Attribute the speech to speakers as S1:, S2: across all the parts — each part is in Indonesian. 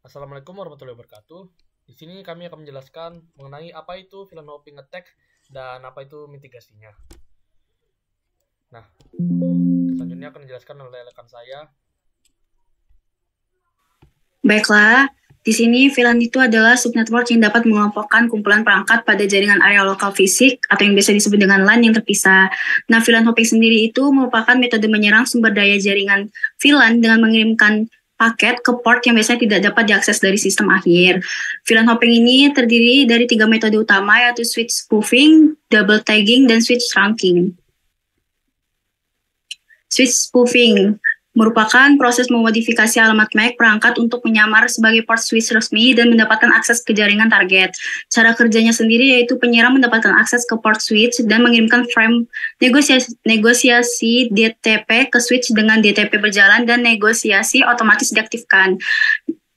S1: Assalamualaikum warahmatullahi wabarakatuh. Di sini kami akan menjelaskan mengenai apa itu VLAN hopping attack dan apa itu mitigasinya. Nah, selanjutnya akan dijelaskan oleh rekan saya.
S2: Baiklah, di sini VLAN itu adalah subnetwork yang dapat mengelompokkan kumpulan perangkat pada jaringan area lokal fisik atau yang biasa disebut dengan LAN yang terpisah. Nah, VLAN hopping sendiri itu merupakan metode menyerang sumber daya jaringan VLAN dengan mengirimkan paket ke port yang biasanya tidak dapat diakses dari sistem akhir. VLAN hopping ini terdiri dari 3 metode utama, yaitu switch spoofing, double tagging, dan switch trunking. Switch spoofing merupakan proses memodifikasi alamat MAC perangkat untuk menyamar sebagai port switch resmi dan mendapatkan akses ke jaringan target. Cara kerjanya sendiri yaitu penyerang mendapatkan akses ke port switch dan mengirimkan frame negosiasi DTP ke switch dengan DTP berjalan dan negosiasi otomatis diaktifkan.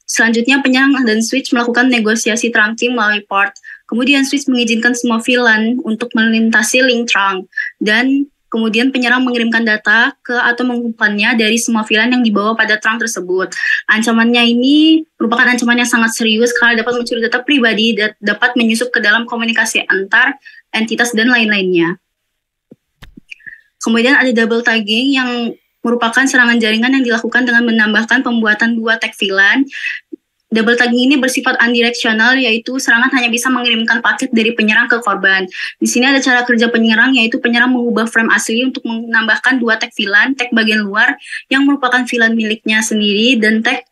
S2: Selanjutnya, penyerang dan switch melakukan negosiasi trunking melalui port. Kemudian switch mengizinkan semua VLAN untuk melintasi link trunk dan kemudian penyerang mengirimkan data ke atau mengumpulkannya dari semua VLAN yang dibawa pada trunk tersebut. Ancamannya ini merupakan ancaman yang sangat serius karena dapat mencuri data pribadi dan dapat menyusup ke dalam komunikasi antar entitas dan lain-lainnya. Kemudian ada double tagging yang merupakan serangan jaringan yang dilakukan dengan menambahkan pembuatan 2 tag VLAN. Double tagging ini bersifat unidirectional, yaitu serangan hanya bisa mengirimkan paket dari penyerang ke korban. Di sini ada cara kerja penyerang, yaitu penyerang mengubah frame asli untuk menambahkan 2 tag VLAN, tag bagian luar yang merupakan VLAN miliknya sendiri, dan tag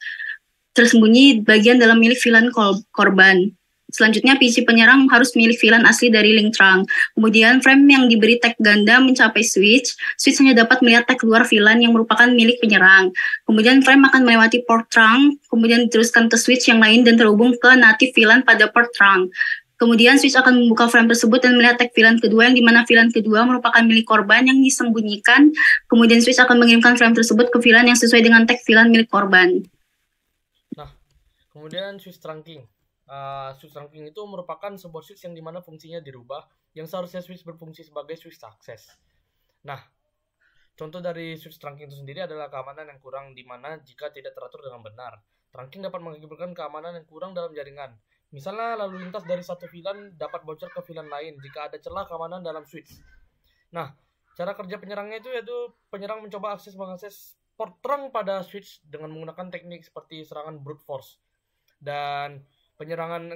S2: tersembunyi bagian dalam milik VLAN korban. Selanjutnya, PC penyerang harus milik VLAN asli dari link trunk. Kemudian, frame yang diberi tag ganda mencapai switch. Switch hanya dapat melihat tag luar VLAN yang merupakan milik penyerang. Kemudian, frame akan melewati port trunk, kemudian diteruskan ke switch yang lain dan terhubung ke native VLAN pada port trunk. Kemudian, switch akan membuka frame tersebut dan melihat tag VLAN kedua, yang dimana VLAN kedua merupakan milik korban yang disembunyikan. Kemudian, switch akan mengirimkan frame tersebut ke VLAN yang sesuai dengan tag VLAN milik korban.
S1: Nah, kemudian switch trunking. Switch trunking itu merupakan sebuah switch yang dimana fungsinya dirubah, yang seharusnya switch berfungsi sebagai switch akses. Nah, contoh dari switch trunking itu sendiri adalah keamanan yang kurang, dimana jika tidak teratur dengan benar. Trunking dapat mengakibatkan keamanan yang kurang dalam jaringan. Misalnya, lalu lintas dari satu VLAN dapat bocor ke VLAN lain jika ada celah keamanan dalam switch. Nah, cara kerja penyerangnya itu yaitu penyerang mencoba mengakses port trunk pada switch dengan menggunakan teknik seperti serangan brute force. Dan penyerangan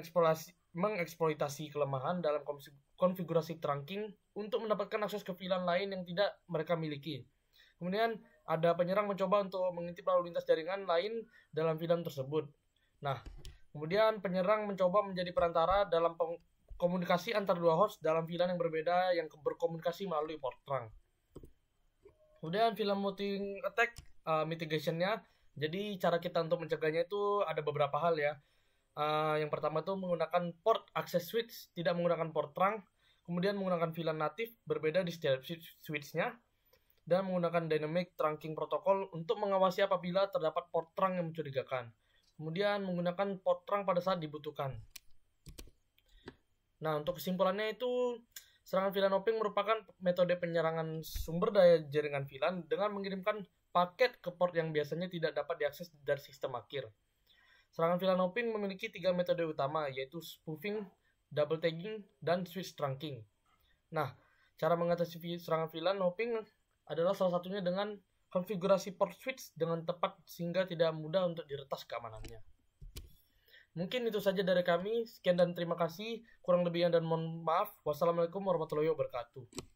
S1: mengeksploitasi kelemahan dalam konfigurasi trunking untuk mendapatkan akses ke VLAN lain yang tidak mereka miliki. Kemudian ada penyerang mencoba untuk mengintip lalu lintas jaringan lain dalam VLAN tersebut. Nah, kemudian penyerang mencoba menjadi perantara dalam komunikasi antar dua host dalam VLAN yang berbeda yang berkomunikasi melalui port trunk. Kemudian VLAN hopping attack mitigation-nya. Jadi cara kita untuk mencegahnya itu ada beberapa hal ya. Yang pertama itu menggunakan port access switch, tidak menggunakan port trunk. Kemudian menggunakan VLAN natif berbeda di setiap switch-nya, dan menggunakan dynamic trunking protocol untuk mengawasi apabila terdapat port trunk yang mencurigakan. Kemudian menggunakan port trunk pada saat dibutuhkan. Nah, untuk kesimpulannya itu, serangan VLAN hopping merupakan metode penyerangan sumber daya jaringan VLAN dengan mengirimkan paket ke port yang biasanya tidak dapat diakses dari sistem akhir. Serangan VLAN hopping memiliki 3 metode utama, yaitu spoofing, double tagging, dan switch trunking. Nah, cara mengatasi serangan VLAN hopping adalah salah satunya dengan konfigurasi port switch dengan tepat sehingga tidak mudah untuk diretas keamanannya. Mungkin itu saja dari kami. Sekian dan terima kasih. Kurang lebihnya dan mohon maaf. Wassalamualaikum warahmatullahi wabarakatuh.